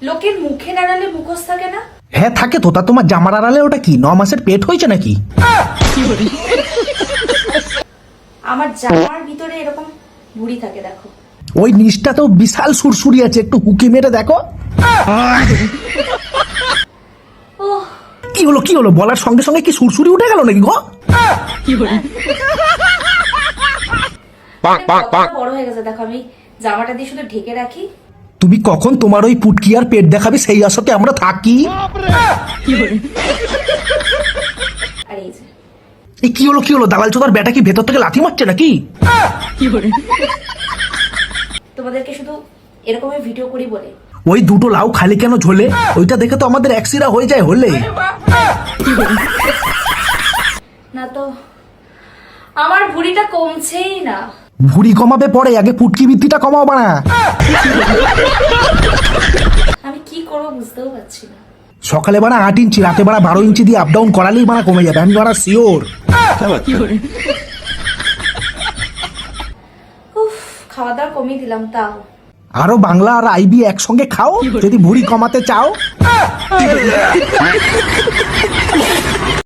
লোকের মুখের আড়ালে মুখোশ থাকে না? হ্যাঁ থাকে তো, তা তোমার জামার আড়ালে ওটা কি 9 মাসের পেট হয়েছে নাকি? আমার জামার ভিতরে এরকম ভুঁড়ি থাকে, দেখো। ওই নিচটা তো বিশাল সুরসুরি আছে, একটু হুকি মেরে দেখো। ওহ, কি হলো বলার সঙ্গে সঙ্গে কি সুরসুরি উঠে গেল নাকি গো? বড় হয়ে গেছে, দেখো। আমি জামাটা দিয়ে শুধু ঢেকে রাখি। তুমি কখন তোমার ওই পুটকি আর পেট দেখাবে সেই আশাতে আমরা থাকি। আর এই যে এই কি হলো দালাল চোদার বেটা কি ভেতর থেকে লাথি মারছে নাকি? তোমাদেরকে শুধু এরকমই ভিডিও করি বলে। ওই দুটো লাউ খালি কেন ঝোলে? ওইটা দেখে তো আমাদের একসিরা হয়ে যায় হলে। না তো আমার ভুঁড়িটা কমছেই না। ভুঁড়ি কমাবে পরে, আগে পুটকি বৃত্তিটা কমাও বানা। আমি কি করবো বুঝতেও পারছি না। সকালে বানা 8 ইঞ্চি, রাতে বানা 12 ইঞ্চি দিয়ে আপ ডাউন করালেই বানা কমে যাবে, আমি বানা শিওর। উফ, খাওয়া দাওয়া কমিয়ে দিলাম তাও। আরো বাংলা আর আইবি একসঙ্গে খাও যদি ভুঁড়ি কমাতে চাও।